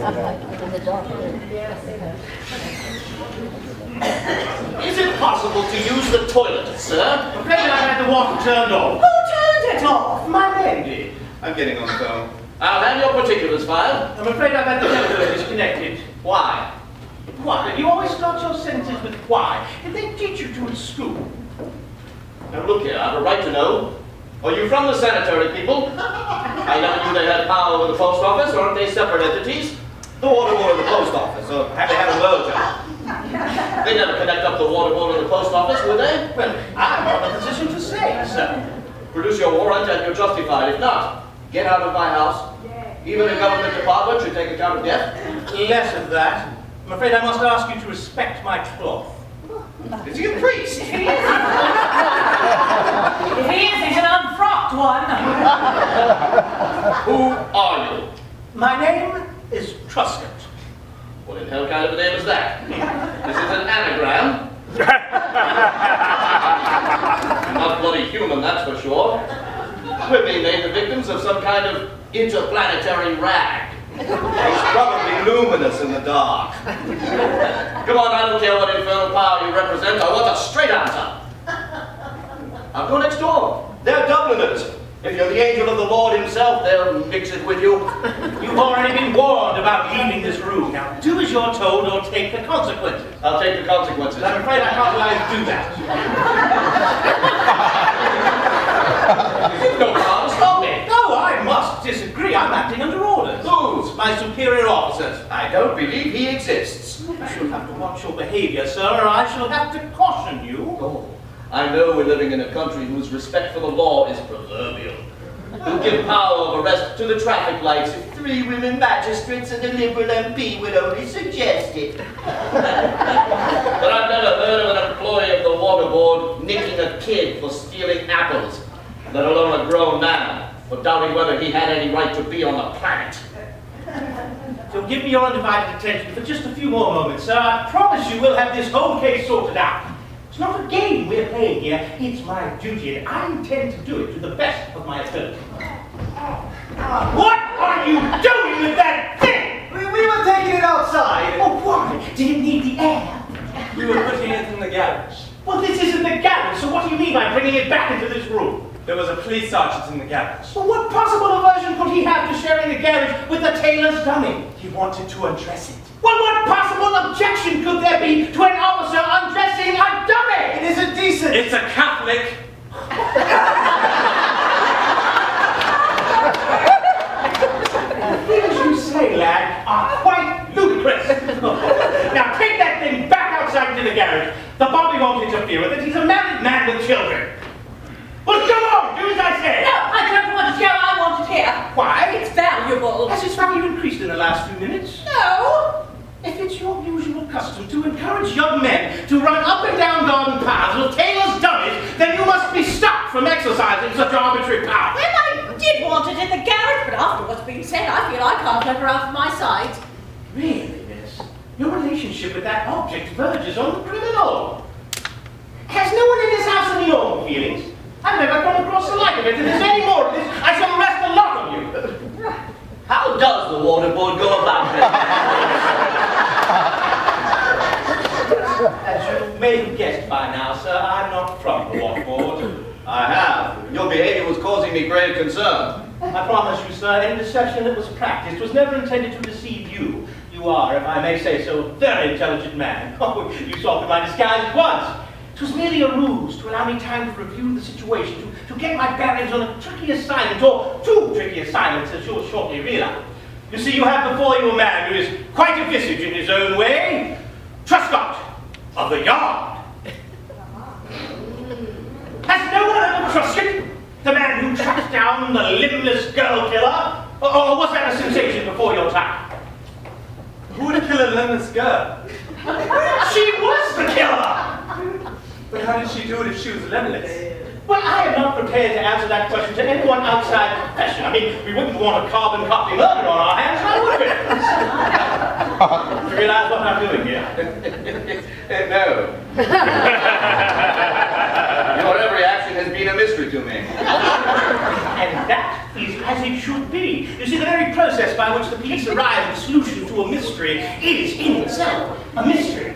Is it possible to use the toilet, sir? I'm afraid I had the water turned off. Who turned it off? My men did. I'm getting on the phone. I'll have your particulars filed. I'm afraid I've had the telephone disconnected. Why? Why? You always start your sentences with why. Did they teach you to at school? Now look here, I have a right to know. Are you from the sanitary people? I never knew they had power over the post office, or aren't they separate entities? The water board and the post office, or have they had a merger? They never connect up the water board and the post office, would they? Well, I'm not in a position to say, sir. Produce your warrant and you're justified. If not, get out of my house. Even a government department should take account of death. Less of that. I'm afraid I must ask you to respect my cloth. Is he a priest? If he is, he's an unfrocked one. Who are you? My name is Truscott. What in hell kind of a name is that? This is an anagram. Not bloody human, that's for sure. We're being made the victims of some kind of interplanetary rag. He's probably luminous in the dark. Come on, I don't care what infernal power you represent. I want a straight answer. I'll go next door. They're Dubliners. If you're the angel of the Lord himself, they'll mix it with you. You've already been warned about leaving this room. Now, do as you're told or take the consequences. I'll take the consequences. I'm afraid I can't allow you to do that. No power to stop me. No, I must disagree. I'm acting under orders. Whose? My superior officers. I don't believe he exists. You shall have to watch your behavior, sir, or I shall have to caution you. Oh, I know we're living in a country whose respect for the law is proverbial. Who give power of arrest to the traffic lights if 3 women magistrates and a Liberal MP would only suggest it. But I've never heard of an employee of the water board nicking a kid for stealing apples, let alone a grown man, for doubting whether he had any right to be on the planet. So give me your undivided attention for just a few more moments, sir. I promise you we'll have this whole case sorted out. It's not a game we're playing here. It's my duty, and I intend to do it to the best of my ability. What are you doing with that thing? We were taking it outside. Oh, why? Did it need the air? We were putting it in the garage. Well, this isn't the garage, so what do you mean by bringing it back into this room? There was a police sergeant in the garage. Well, what possible aversion could he have to sharing the garage with the tailor's dummy? He wanted to undress it. Well, what possible objection could there be to an officer undressing a dummy? It isn't decent. It's a Catholic. Things you say, lad, are quite ludicrous. Now take that thing back outside to the garage. The Bobby won't interfere with it. He's a married man with children. Well, go on, do as I say. No, I don't want to hear. I want it here. Why? It's valuable. Has its value increased in the last few minutes? No. If it's your usual custom to encourage young men to run up and down garden paths with tailor's dummies, then you must be stopped from exercising such arbitrary power. Well, I did want it in the garage, but after what's been said, I feel I can't let her out of my sight. Really, miss? Your relationship with that object verges on the criminal. Has no one in this house any own feelings? I've never come across the like of it. If there's any more of this, I shall arrest a lot of you. How does the water board go about it? As you may have guessed by now, sir, I'm not from the water board. I have. Your behavior was causing me grave concern. I promise you, sir, any deception that was practiced was never intended to deceive you. You are, if I may say so, a very intelligent man. Oh, you saw through my disguise at once. It was merely a ruse to allow me time to review the situation, to get my bearings on a tricky assignment, or 2 tricky assignments, as you'll shortly realize. You see, you have before you a man who is quite a visage in his own way. Truscott of the Yard. Has no one ever trusted the man who tracked down the limbless girl killer? Or was that a sensation before your time? Who would kill a limbless girl? She was the killer! But how did she do it if she was limbless? Well, I am not prepared to answer that question to anyone outside the profession. I mean, we wouldn't want a carbon copy murder on our hands, now would we? Do you realize what I'm doing here? No. Your every action has been a mystery to me. And that is as it should be. You see, the very process by which the police arrive at a solution to a history is in itself a mystery.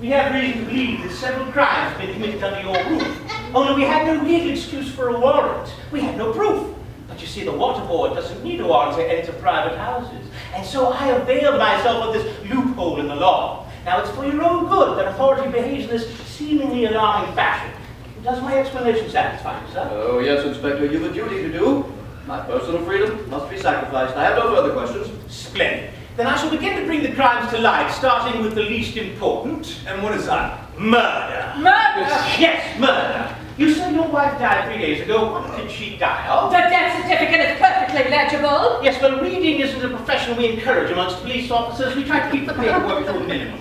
We have reason to believe that several crimes have been committed under your roof. Only we had no legal excuse for a warrant. We had no proof. But you see, the water board doesn't need a warrant to enter private houses. And so I availed myself of this loophole in the law. Now, it's for your own good that authority behaves in this seemingly alarming fashion. Does my explanation satisfy you, sir? Oh, yes, Inspector, you've a duty to do. My personal freedom must be sacrificed. I have no further questions. Splendid. Then I shall begin to bring the crimes to light, starting with the least important. And what is that? Murder. Murder? Yes, murder. You said your wife died 3 days ago. What did she die of? The death certificate is perfectly legible. Yes, well, reading isn't a profession we encourage amongst police officers. We try to keep the paperwork to a minimum.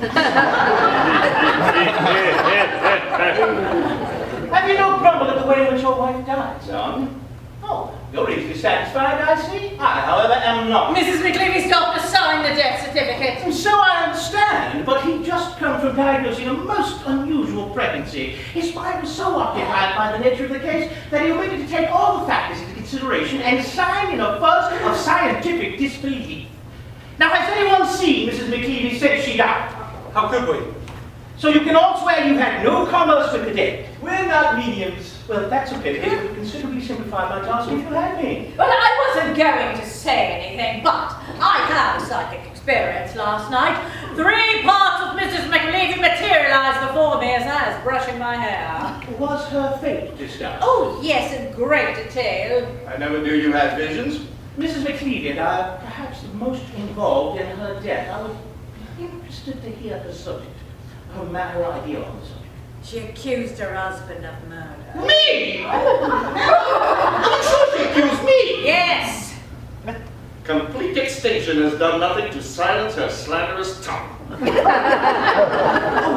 Have you no grumble at the way in which your wife died, son? Oh, you're easily satisfied, I see. I, however, am not. Mrs. McLeavy stopped to sign the death certificate. And so I understand, but he'd just come from diagnosing a most unusual pregnancy. His mind was so occupied by the nature of the case that he omitted to take all the factors into consideration and sign in a buzz of scientific disbelief. Now, has anyone seen Mrs. McLeavy since she died? How could we? So you can all swear you had no commerce with the dead. We're not mediums. Well, that's a pity. It would considerably simplify my task if you had me. Well, I wasn't going to say anything, but I had a psychic experience last night. 3 parts of Mrs. McLeavy materialized before me as I was brushing my hair. Was her fate discussed? Oh, yes, in great detail. I never knew you had visions. Mrs. McLeavy and I are perhaps the most involved in her death. I would be interested to hear her subject, her matter idea on the subject. She accused her husband of murder. Me? Are you sure she accused me? Yes. Complete extinction has done nothing to silence her slanderous tongue.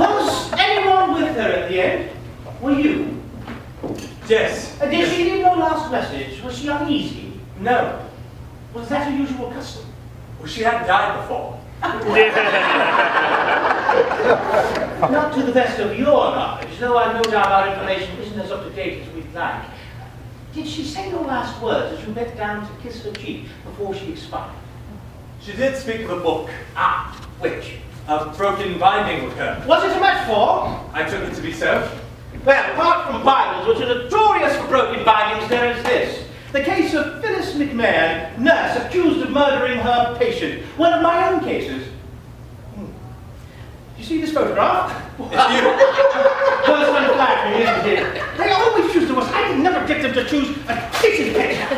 Was anyone with her at the end? Were you? Yes. Did she leave no last message? Was she uneasy? No. Was that her usual custom? Well, she hadn't died before. Not to the best of your knowledge, though I've no doubt our information isn't as up to date as we'd like. Did she say your last words as you bent down to kiss her cheek before she expired? She did speak of a book. Ah, which? A broken binding with her. Was it a metaphor? I took it to be so. Well, apart from Bibles, which are notorious for broken bindings, there is this. The case of Phyllis McMahon, nurse accused of murdering her patient. One of my own cases. Do you see this photograph? It's you. First unflattering, isn't it? They always choose the worst. I can never get them to choose a kitchen picture.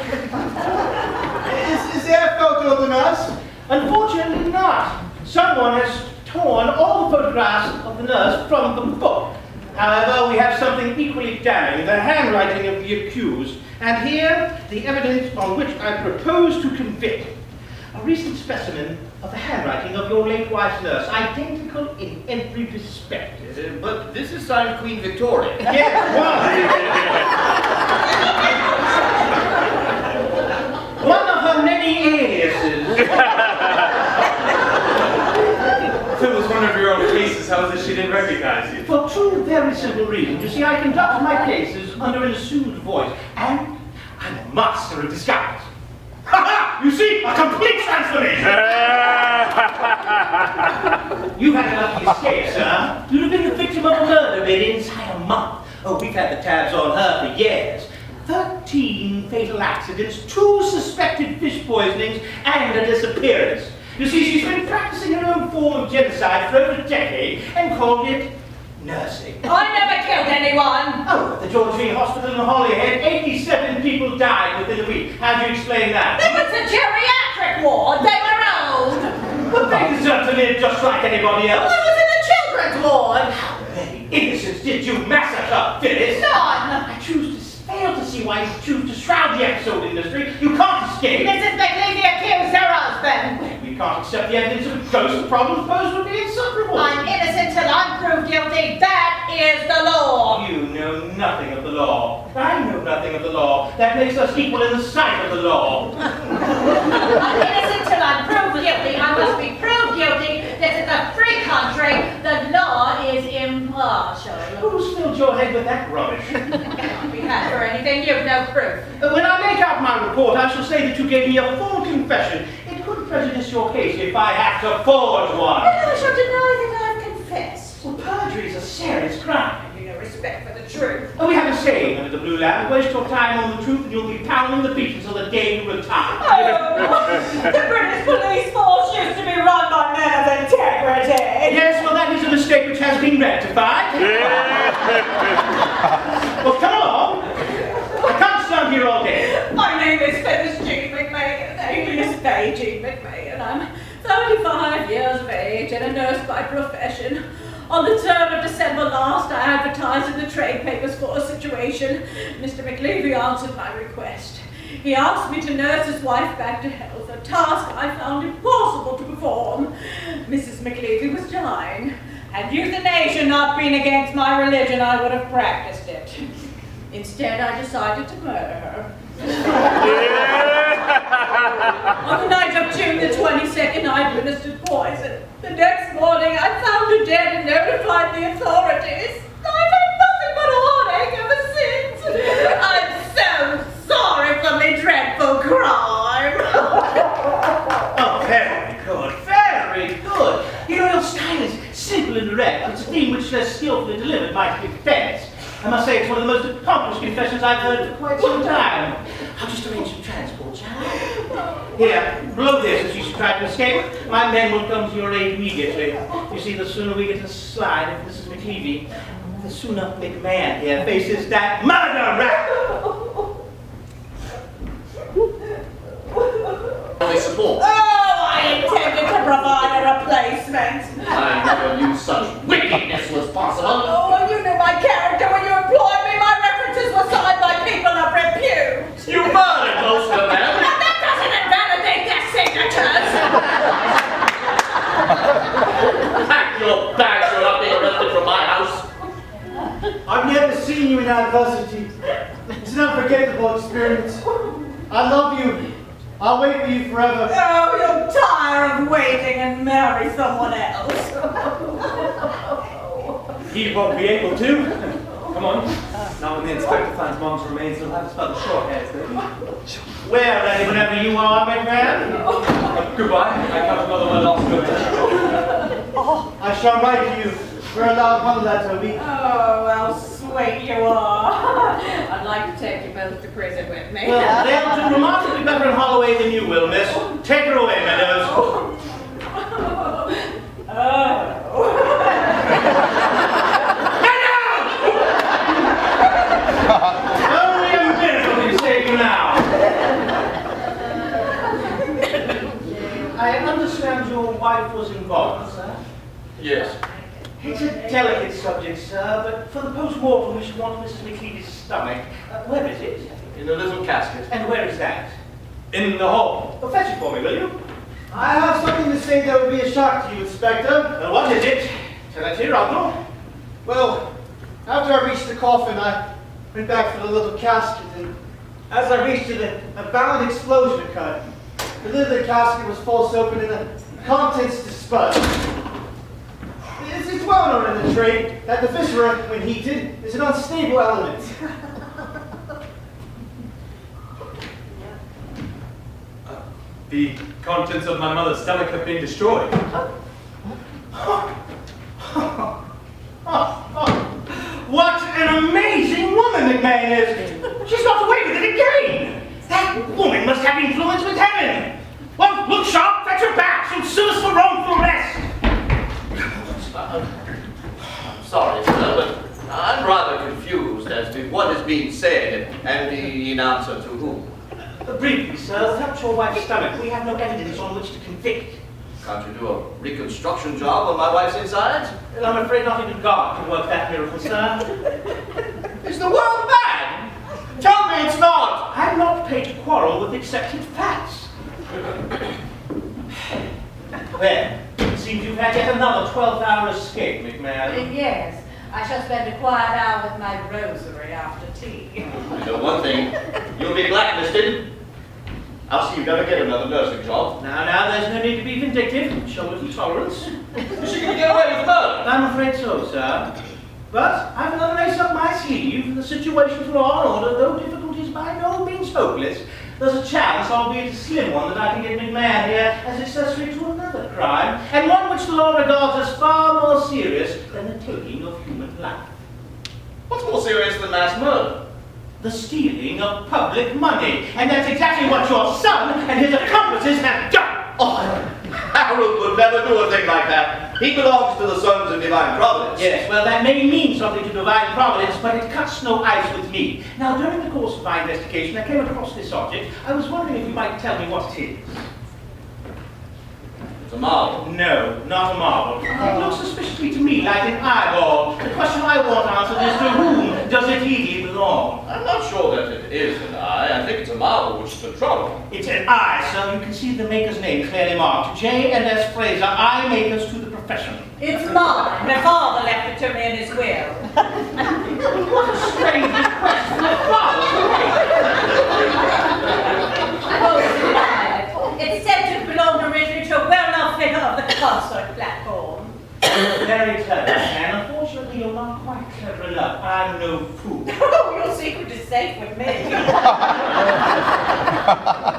Is there a photo of the nurse? Unfortunately not. Someone has torn all the photographs of the nurse from the book. However, we have something equally damning, the handwriting of the accused. And here, the evidence on which I propose to convict. A recent specimen of the handwriting of your late wife's nurse, identical in every respect. But this is signed Queen Victoria. Yes, one of her many aliases. If it was one of your own cases, how is it she didn't recognize you? For two very simple reasons. You see, I conduct my cases under an assumed voice, and I'm a master of disguise. Ha ha! You see, a complete transformation! You've had a lucky escape, sir. You'd have been the victim of a murder bid inside a month. Oh, we've had the tabs on her for years. 13 fatal accidents, 2 suspected fish poisonings, and a disappearance. You see, she's been practicing her own form of genocide for over a decade and called it nursing. I never killed anyone. Oh, at the George V. Hospital in Holyhead, 87 people died within a week. How do you explain that? It was a geriatric ward. They were old. But they deserve to live just like anybody else. I was in the children's ward. How many innocents did you massacre, Phyllis? None. I fail to see why you choose to shroud the episode in mystery. You can't escape. Mrs. McLeavy accused her husband. We can't accept the evidence of a ghost. The problems posed would be insufferable. I'm innocent till I'm proved guilty. That is the law. You know nothing of the law. I know nothing of the law. That makes us equal in the sight of the law. I'm innocent till I'm proved guilty. I must be proved guilty. This is a free country. The law is impartial. Who's filled your head with that rubbish? Can't be had for anything. You've no proof. When I make out my report, I shall say that you gave me a full confession. It could prejudice your case if I have to forge one? And I shall deny that I've confessed. Well, perjury is a serious crime. You know, respect for the truth. Oh, we have a saying under the Blue Lamp, waste your time on the truth and you'll be pounding the beach until the day you retire. Oh, the British police force used to be run by men of integrity. Yes, well, that is a mistake which has been rectified. Well, come along. I can't stand here all day. My name is Phyllis Jean McMahon, alias Faye Jean McMahon. I'm 35 years of age and a nurse by profession. On the 3rd of December last, I advertised in the trade papers for a situation. Mr. McLeavy answered my request. He asked me to nurse his wife back to health, a task I found impossible to perform. Mrs. McLeavy was dying. Had euthanasia not been against my religion, I would have practiced it. Instead, I decided to murder her. On the night of June the 22nd, I administered poison. The next morning, I found her dead and notified the authorities. I've had nothing but heartache ever since. I'm so sorry for my dreadful crime. Oh, very good, very good. Your style is simple and direct. It's a theme which, skillfully delivered, might be confessed. I must say it's one of the most accomplished confessions I've heard for quite some time. I'll just arrange some transport, shall I? Here, blow this as you try to escape. My men will come to your aid immediately. You see, the sooner we get to the slide of Mrs. McLeavy, the sooner McMahon here faces that murder rap. Only support. Oh, I intended to provide a replacement. I never knew such wickedness was possible. Oh, well, you knew my character when you employed me. My references were signed by people of repute. You murdered most of them. Now that doesn't invalidate their signatures. Pack your bags, you're not being arrested from my house. I've never seen you in adversity. It's an unforgettable experience. I love you. I'll wait for you forever. Oh, you'll tire of waiting and marry someone else. He won't be able to. Come on. Now when the inspector finds Mom's remains, he'll have to spell the short hairs, baby. Well, ready whenever you are, McMahon. Goodbye. I can't another one else. I shall write to you. We're allowed one of that, Toby. Oh, how sweet you are. I'd like to take you both to prison with me. Well, they'll do remarkably better in Holloway than you will, miss. Take her away, Meadows. Only a minute will save you now. I understand your wife was involved, sir. Yes. It's a delicate subject, sir, but for the post-mortem we should want Mrs. McLeavy's stomach. Where is it? In a little casket. And where is that? In the hall. Well, fetch it for me, will you? I have something to say that would be a shock to you, Inspector. Well, what is it? Tell it here, Uncle. Well, after I reached the coffin, I went back for the little casket, and as I reached it, a violent explosion occurred. The lid of the casket was forced open and the contents dispersed. It's well known in the trade that the viscera, when heated, is an unstable element. The contents of my mother's stomach have been destroyed. What an amazing woman McMahon is! She's got away with it again! That woman must have influence with heaven! Well, look sharp, fetch her back! She'll sue us for wrongful arrest! Sorry, sir, but I'm rather confused as to what is being said and in answer to whom. Briefly, sir, without your wife's stomach, we have no evidence on which to convict. Can't you do a reconstruction job on my wife's insides? And I'm afraid not even God can work that miracle, sir. Is the world mad? Tell me it's not! I'm not paid to quarrel with accepted facts. Well, it seems you've had yet another 12-hour escape, McMahon. Yes, I shall spend a quiet hour with my rosary after tea. You know one thing, you'll be blacklisted. I'll see you never get another nursing job. Now, there's no need to be vindictive. Show a little tolerance. Is she going to get away with murder? I'm afraid so, sir. But I've another ace up my sleeve. The situation for law and order, though difficulties by no means hopeless, There's a chance, albeit a slim one, that I can get McMahon here as accessory to another crime, and one which the law regards as far more serious than the taking of human life. What's more serious than mass murder? The stealing of public money. And that's exactly what your son and his accomplices have done. Oh, Harold would never do a thing like that. He belongs to the sons of divine providence. Yes, well, that may mean something to divine providence, but it cuts no ice with me. Now, during the course of my investigation, I came across this object. I was wondering if you might tell me what it is. It's a marvel. No, not a marble. It looks suspiciously to me like an eyeball. The question I want answered is to whom does it really belong? I'm not sure that it is an eye. I think it's a marvel which is in trouble. It's an eye, sir. You can see the maker's name clearly marked. J. and S. Fraser, eye makers to the profession. It's mine. My father left it to me in his will. What a strange request from a father. Oh, it's mine. It's said to belong originally to a well-known figure of the concert platform. Very clever, and unfortunately you're not quite clever enough. I'm no fool. Oh, your secret is safe with me. I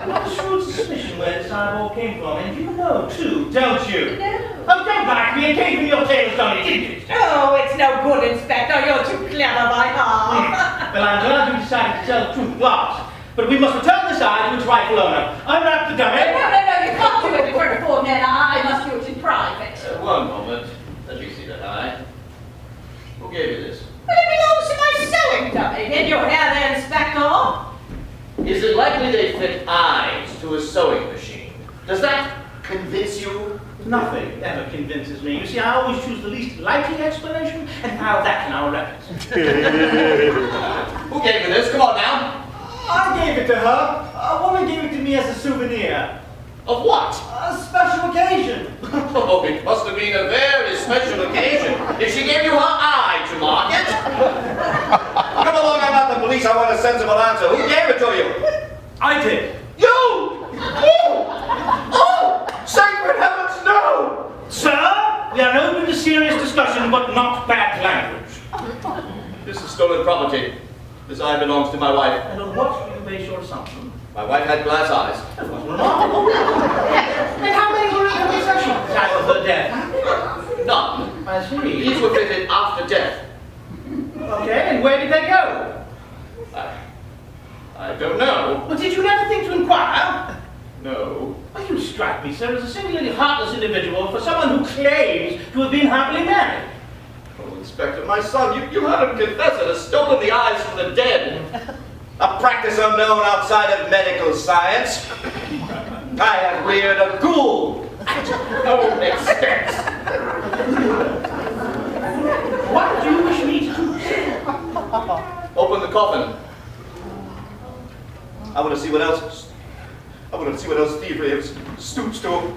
have a shrewd suspicion where this eyeball came from, and you know too, don't you? No. Oh, don't back me, it came from your tailor's dummy, didn't it? Oh, it's no good, Inspector. You're too clever by half. Well, I'm glad you decided to tell the truth at last. But we must return this eye to its rightful owner. Unwrap the dummy. No, you can't do it before the poor man. I must do it in private. One moment. Let me see that eye. Who gave you this? Well, it belongs to my sewing dummy. Did you hear that, Inspector? Is it likely they fit eyes to a sewing machine? Does that convince you? Nothing ever convinces me. You see, I always choose the least likely explanation and file that in our records. Who gave you this? Come on now. I gave it to her. A woman gave it to me as a souvenir. Of what? A special occasion. Oh, it must have been a very special occasion if she gave you her eye to market. Come along, I'm not the police. I want a sensible answer. Who gave it to you? I did. You! Oh! Sacred heavens, no! Sir, we are open to serious discussion, but not bad language. This is stolen property. This eye belongs to my wife. And on what do you base your assumption? My wife had glass eyes. That was remarkable. And how many were in her possession at the time of her death? None. I see. These were fitted after death. Okay, and where did they go? I don't know. Well, did you never think to inquire? No. Well, you strike me, sir, as a singularly heartless individual for someone who claims to have been happily married. Oh, Inspector, my son, you heard him confess it, has stolen the eyes from the dead. A practice unknown outside of medical science. I have reared a ghoul at no expense. What do you wish me to do? Open the coffin. I want to see what else thievery has stooped to.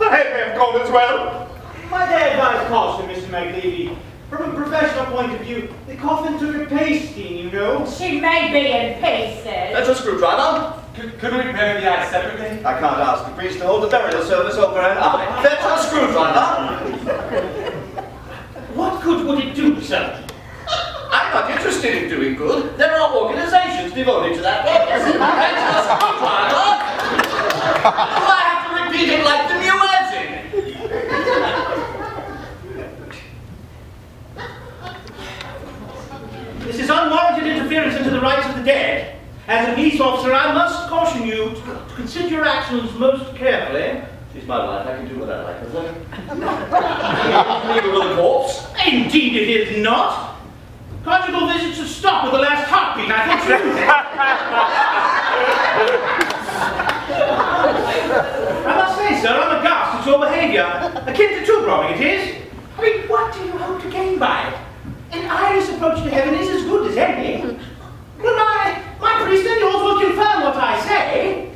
I may have gone as well. My dad advised caution, Mr. McLeavy. From a professional point of view, the coffin took a pasting, you know. She may be in pieces. That's a screwdriver. Could we bury the eye separately? I can't ask the priest to hold the burial service over an eye. Fetch a screwdriver. What good would it do, sir? I'm not interested in doing good. There are organizations devoted to that purpose. Fetch a screwdriver. I have to repeat it like the muezzin. This is unwarranted interference into the rights of the dead. As a police officer, I must caution you to consider your actions most carefully. She's my wife. I can do what I like with her. Leave her with a corpse. Indeed it is not. Conjugal visits should stop with the last heartbeat, I think. I must say, sir, I'm aghast at your behavior. Akin to two-robbing, it is. I mean, what do you hope to gain by it? An iris approach to heaven is as good as any. Well, my priest and yours will confirm what I say.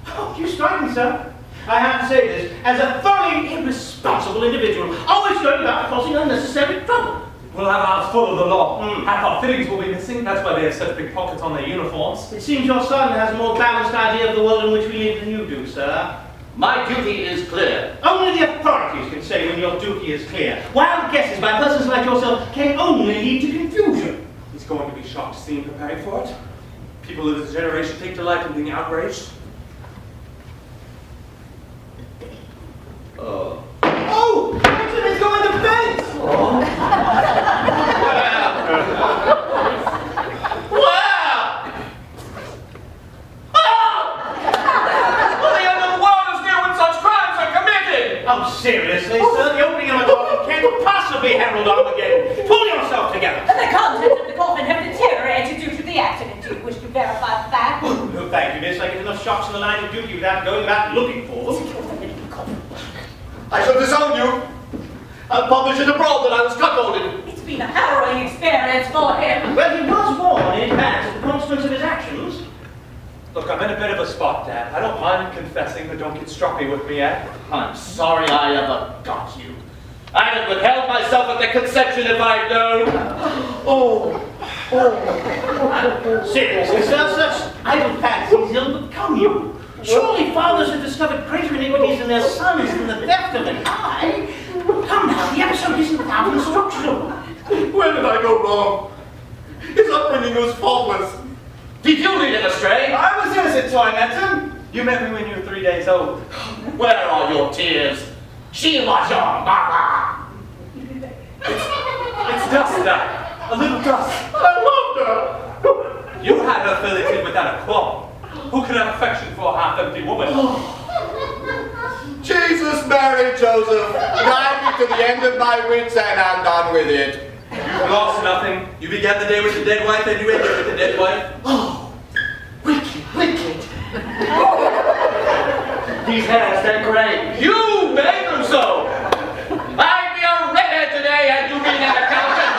Oh, you strike me, sir. I have to say this, as a thoroughly irresponsible individual, always going about causing unnecessary trouble. We'll have ours full of the law. Mm. Half our fittings will be missing. That's why they have such big pockets on their uniforms. It seems your son has a more balanced idea of the world in which we live than you do, sir. My duty is clear. Only the authorities can say when your duty is clear. Wild guesses by persons like yourself can only lead to confusion. He's going to be shocked to see him preparing for it. People of this generation take delight in being outraged. Oh! Benjamin is going to fence! Wow! What the end of the world is there when such crimes are committed? Oh, seriously, sir? The opening of a coffin can't possibly herald Armageddon. Pull yourself together. And the contents of the coffin have deteriorated due to the accident. Do you wish to verify that? No, thank you, miss. I get enough shocks in the line of duty without going back looking for them. I shall disown you. I'll publish it abroad that I was cuckolded. It's been a harrowing experience for him. Well, he was warned in advance of the consequence of his actions. Look, I'm in a bit of a spot, Dad. I don't mind confessing, but don't get stroppy with me yet. I'm sorry I ever got you. I'd have withheld myself at the conception if I'd known. Seriously, sir, such idle fancies ill become you. Surely fathers have discovered greater iniquities in their sons than the theft of an eye. Come now, the episode isn't without instruction. Where did I go wrong? His upbringing was faultless. Did you lead him astray? I was innocent till I met him. You met me when you were 3 days old. Where are your tears? She was your mother. It's dust, Dad. A little dust. I loved her. You had her filleted without a qualm. Who can have affection for a half-empty woman? Jesus, Mary, Joseph, guide me to the end of my wits and I'm done with it. You've lost nothing. You began the day with the dead wife, and you ended with the dead wife. Oh, wicked, wicked. These hairs, they're great. You made them so. I'd be a redhead today had you been an accountant.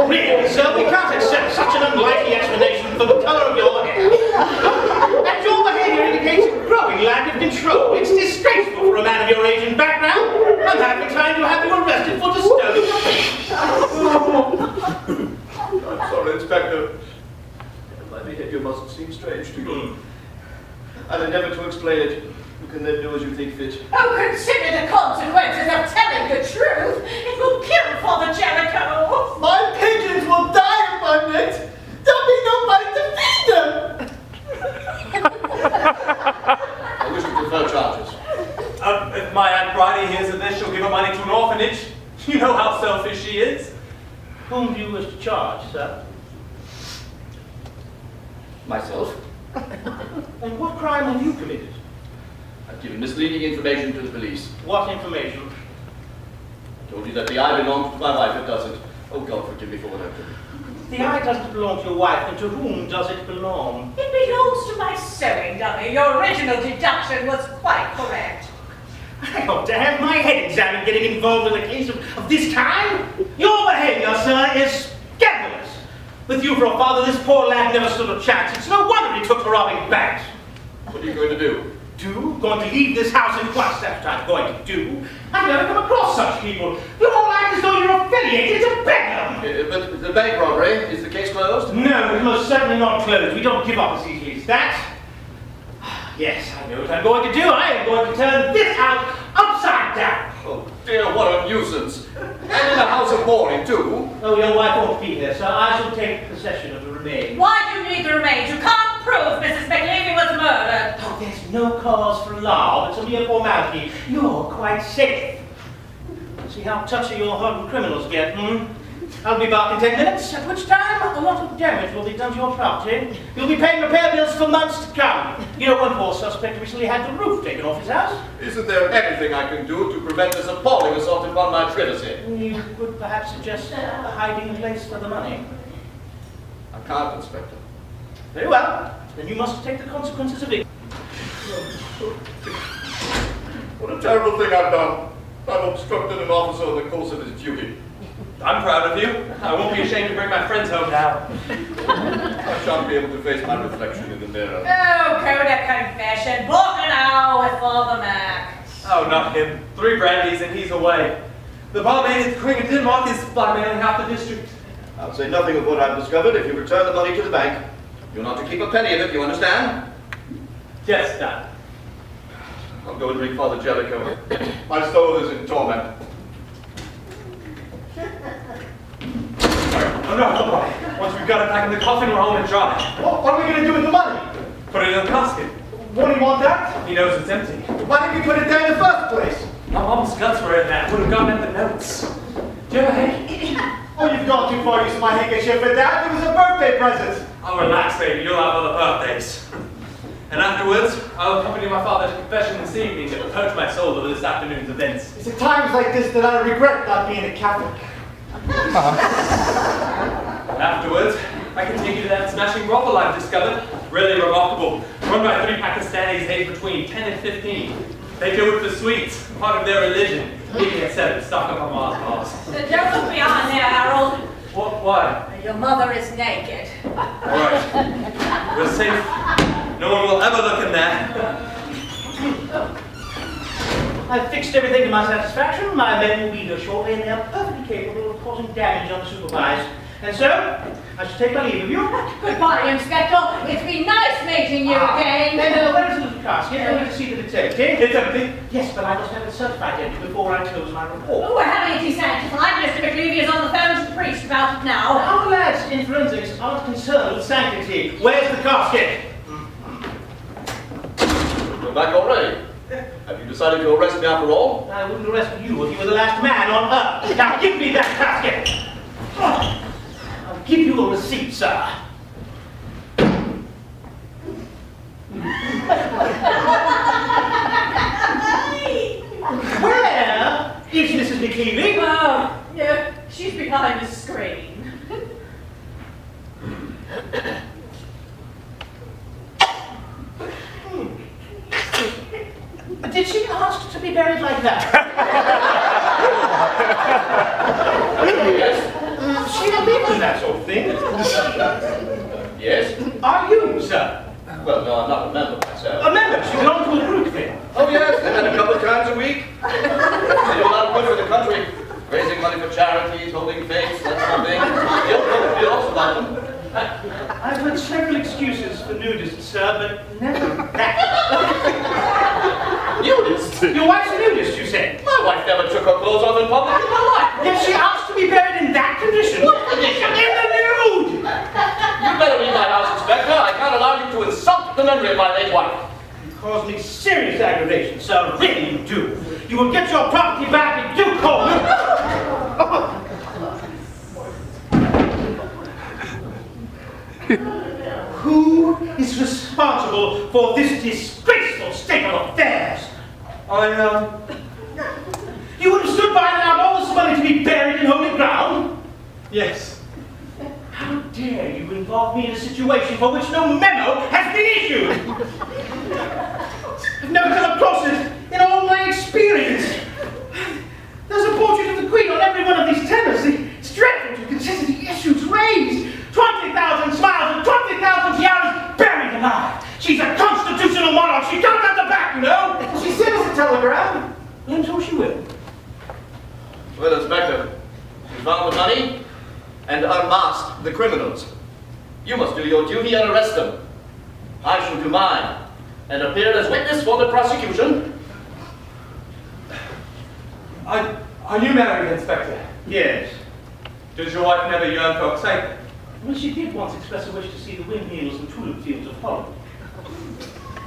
Really, sir, we can't accept such an unlikely explanation for the color of your hair. And your behavior indicates a growing lack of control. It's disgraceful for a man of your age and background. I'm having time to have you arrested for disturbing the peace. I'm sorry, Inspector. My behavior must seem strange to you. I'll endeavor to explain it. You can then do as you think fit. Oh, consider the consequences of telling the truth. It will kill Father Jericho. My pigeons will die if I'm nicked. There'll be nobody to feed them. I wish to defer charges. If my Aunt Bridie hears of this, she'll give her money to an orphanage. You know how selfish she is. Whom do you wish to charge, sir? Myself. And what crime have you committed? I've given misleading information to the police. What information? I told you that the eye belongs to my wife. It doesn't. Oh, God, forgive me for what I've done. The eye doesn't belong to your wife, and to whom does it belong? It belongs to my sewing dummy. Your original deduction was quite correct. I ought to have my head examined getting involved in a case of this kind. Your behavior, sir, is scandalous. With you for a father, this poor lad never stood a chance. It's no wonder he took to robbing banks. What are you going to do? Going to leave this house in once, that's what I'm going to do. I've never come across such people. You all act as though you're affiliated to beggar. But the bank robbery, is the case closed? No, it's most certainly not closed. We don't give up as easily as that. Yes, I know what I'm going to do. I am going to turn this house upside down. Oh, dear, what a nuisance. And in a house of mourning, too. Oh, your wife won't be here, so I shall take possession of the remains. Why do you need the remains? You can't prove Mrs. McLeavy was murdered. Oh, there's no cause for alarm. It's a mere formality. You're quite safe. See how touchy your hardened criminals get, I'll be back in 10 minutes, at which time a lot of damage will be done to your property. You'll be paying repair bills for months to come. You know, one poor suspect recently had the roof taken off his house. Isn't there anything I can do to prevent this appalling assault upon my privacy? You could perhaps suggest a hiding place for the money. I can't, Inspector. Very well. Then you must take the consequences of it. What a terrible thing I've done. I've obstructed an officer in the course of his duty. I'm proud of you. I won't be ashamed to bring my friends home now. I shan't be able to face my reflection in the mirror. Oh, go to confession. Book now with Father Mac. Oh, not him. 3 brandies and he's away. The barmaid at the Queen of Denmark is blackmailing half the district. I'll say nothing of what I've discovered if you return the money to the bank. You're not to keep a penny of it, you understand? Yes, Dad. I'll go and ring Father Jellicoe. My soul is in torment. Oh, no, don't worry. Once we've got it back in the coffin, we're home and dry. What are we going to do with the money? Put it in the casket. What do you want that? He knows it's empty. Why didn't you put it there in the first place? My mom's guts were in there. Would have gotten at the notes. Do you have a hanky? Oh, you've gone too far using my handkerchief for that. It was a birthday present. Oh, relax, baby. You'll have other birthdays. And afterwards, I'll accompany my father's confession this evening to purge my soul of this afternoon's events. It's at times like this that I regret not being a Catholic. Afterwards, I can take you to that smashing brothel I've discovered. Really remarkable. Run by 3 Pakistanis aged between 10 and 15. They do it for sweets, part of their religion. Eating at 7, stock up on Mars bars. Don't look behind there, Harold. What? Why? Your mother is naked. Alright. We're safe. No one will ever look in there. I've fixed everything to my satisfaction. My men will be here shortly, and they are perfectly capable of causing damage unsupervised. And so, I shall take my leave of you. Goodbye, Inspector. It's been nice meeting you again. And where is the little casket? I need to see that it's empty. It's empty? Yes, but I must have it certified empty before I close my report. Oh, we're having it desanctified. Mr. McLeavy is on the phone to the priest about it now. Our lads in forensics aren't concerned with sanctity. Where's the casket? You're back already. Have you decided to arrest me after all? I wouldn't arrest you if you were the last man on earth. Now give me that casket! I'll give you a receipt, sir. Where is Mrs. McLeavy? Oh, yeah, she's behind the screen. Did she ask to be buried like that? Yes. She believes in that sort of thing. Yes. Are you, sir? Well, no, I'm not a member myself. A member? She belongs to a group thing. Oh, yes, they met a couple of times a week. They do a lot of good for the country. Raising money for charities, holding faiths, that sort of thing. We also like them. I've heard several excuses for nudists, sir, but never that. Nudists? Your wife's a nudist, you said? My wife never took her clothes off in public in her life. Yet she asked to be buried in that condition? What condition? In the nude! You better leave my house, Inspector. I can't allow you to insult the memory of my late wife. You cause me serious aggravation, sir. Really you do. You will get your property back in due course. Who is responsible for this disgraceful state of affairs? You would have stood by and allowed all this money to be buried in holy ground? Yes. How dare you involve me in a situation for which no memo has been issued? I've never come across it in all my experience. There's a portrait of the Queen on every one of these tenders. It's dreadful to consider the issues raised. 20,000 smiles and 20,000 tiaras buried alive. She's a constitutional monarch. She comes at the back, you know. She sent us a telegram. And so she will. Well, Inspector, we found the money and unmasked the criminals. You must do your duty and arrest them. I shall do mine and appear as witness for the prosecution. Are you married, Inspector? Yes. Does your wife never yearn for excitement? Well, she did once express a wish to see the windmills and tulip fields of Holland.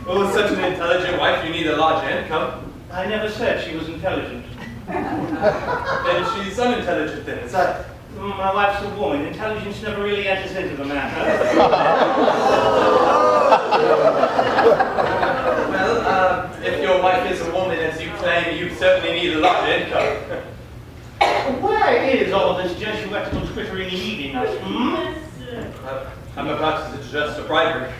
Well, with such an intelligent wife, you need a large income. I never said she was intelligent. Then she's unintelligent, then, is that? My wife's a woman. Intelligence never really enters into the matter. Well, if your wife is a woman, as you claim, you certainly need a large income. Where is all this Jesuitical twittering leading us? I'm about to suggest a bribery.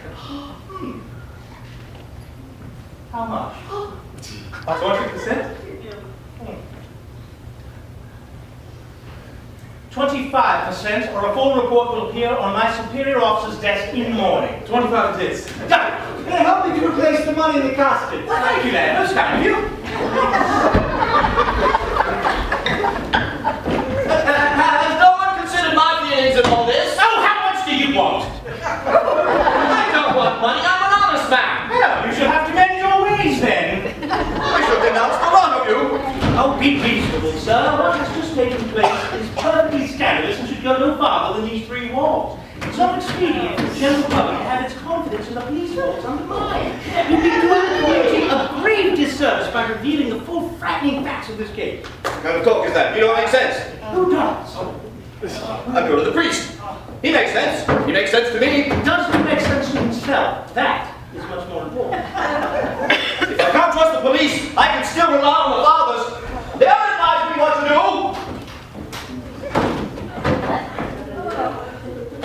How much? 20%? 25%, or a full report will appear on my superior officer's desk in the morning. 25 it is. Done! Hey, help me to replace the money in the casket. Well, thank you, lad. Most kind of you. Has no one considered my feelings in all this? Oh, how much do you want? I don't want money. I'm an honest man. Well, you shall have to mend your ways then. I shall denounce the lot of you. Oh, be reasonable, sir. What has just taken place is perfectly scandalous and should go no farther than these 3 walls. of this case. What kind of talk is that? You don't make sense. Who does? I go to the priest. He makes sense. He makes sense to me. Does he make sense to himself? That is much more important. If I can't trust the police, I can still rely on the fathers. They'll advise me what to do.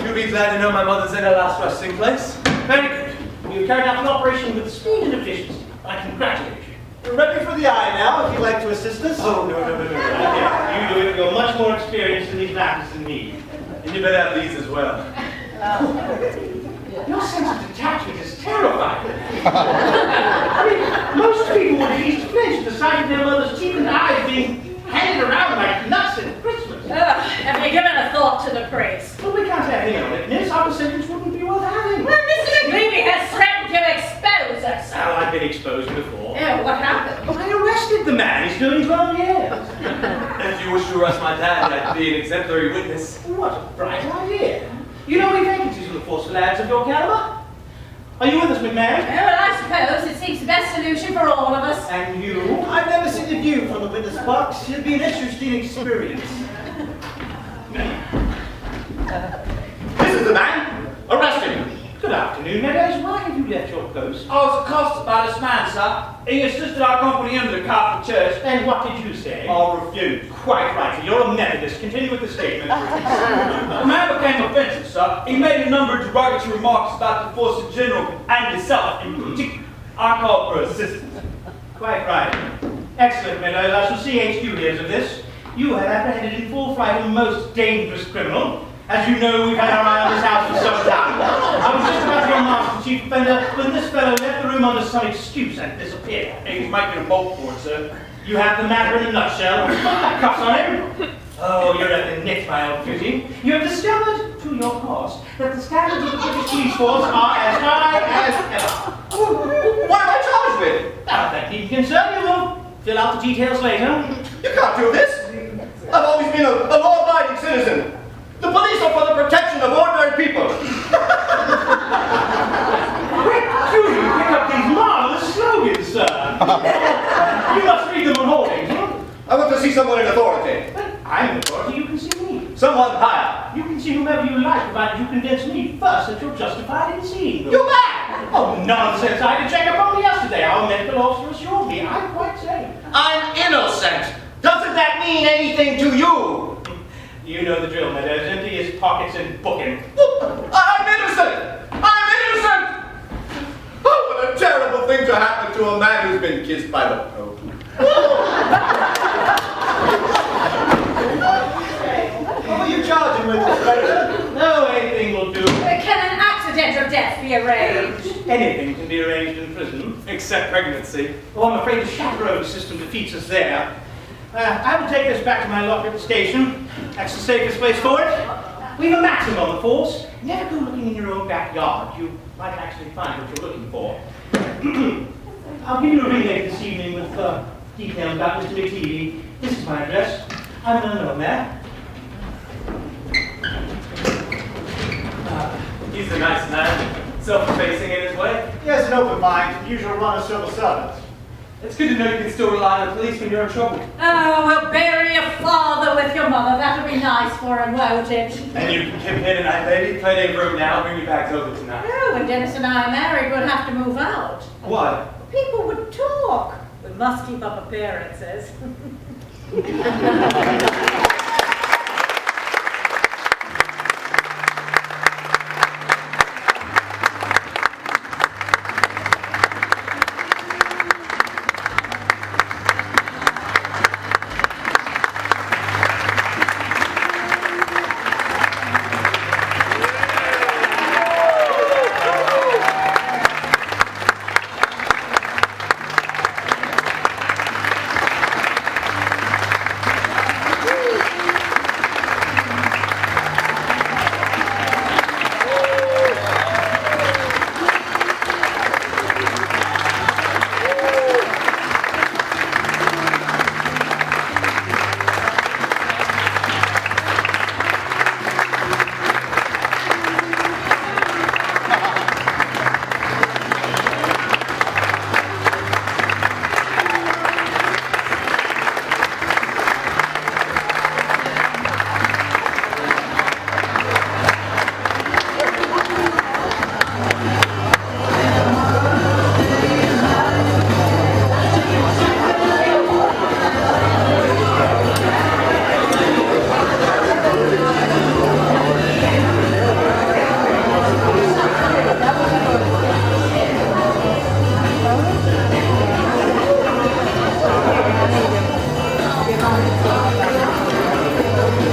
You'll be glad to know my mother's in her last resting place. Very good. You carried out an operation with speed and efficiency. I congratulate you. We're ready for the eye now, if you'd like to assist us. Oh, no. You do it. You're much more experienced in these matters than me. And you better have these as well. Your sense of detachment is terrifying. I mean, most people would at least flinch at the sight of their mother's teeth and eyes being handed around like nuts at Christmas. Have you given a thought to the priest? But we can't have him on it, Miss. Our sentence wouldn't be worth having. Well, Mr. McGreevy has threatened to expose us. Oh, I've been exposed before. Oh, what happened? I arrested the man. He's doing 12 years. If you wish to arrest my dad, I'd be an exemplary witness. What a bright idea. You know any vacancies in the force for lads of your caliber? Are you with us, McMahon? Oh, well, I suppose it seems the best solution for all of us. And you? I've never seen the view from the witness box. It'd be an interesting experience. This is the man. Arrest him. Good afternoon, Meadows. Why have you left your post? I was accosted by this man, sir. He assisted our company into the Catholic Church. And what did you say? I refused. Quite right. You're a Methodist. Continue with the statement. The man became offensive, sir. He made a number of derogatory remarks about the force in general and himself in particular. I called for assistance. Quite right. Excellent, Meadows. I shall see HQ hears of this. You have apprehended in full flight a most dangerous criminal. As you know, we've had our eye on this house for some time. I was just about to go master chief offender when this fellow left the room under some excuse and disappeared. He's making a bolt for it, sir. You have the matter in a nutshell. Cuffs on him. Oh, you're at the neck, my old beauty. You have discovered, to your cost, that the standards of the British police force are as high as ever. What am I charged with? Now, that needn't concern you, though. Fill out the details later. You can't do this. I've always been a law-abiding citizen. The police are for the protection of ordinary people. Quick, you pick up these marvelous slogans, sir. You must read them on hoardings. I want to see someone in authority. But I'm in authority, you can see me. Someone higher. You can see whomever you like, provided you convince me first that you're justified in seeing them. You mad? Oh, nonsense. I had to check up on me yesterday. Our medical officer assured me. I'm quite safe. I'm innocent. Doesn't that mean anything to you? You know the drill, Meadows. Empty his pockets and book him. I'm innocent! I'm innocent! Oh, what a terrible thing to happen to a man who's been kissed by the Pope. What were you charging with, Inspector? No, anything will do. Can an accidental death be arranged? Anything can be arranged in prison. Except pregnancy. Oh, I'm afraid the chaperone system defeats us there. I will take this back to my locker at the station. That's the safest place for it. We have a maxim on the force. Never go looking in your own backyard. You might actually find what you're looking for. I'll give you a ring later this evening with details about Mr. McTeague. This is my address. I'm an unknown man. He's a nice man, self-effacing in his way. He has an open mind, the usual run of civil servants. It's good to know you can still rely on the police when you're in trouble. Oh, well, bury your father with your mother. That'll be nice for him, won't it? And you can kip in tonight, baby. Plenty of room now. Bring your bags over tonight. Oh, when Dennis and I are married, we'll have to move out. Why? People would talk. We must keep up appearances.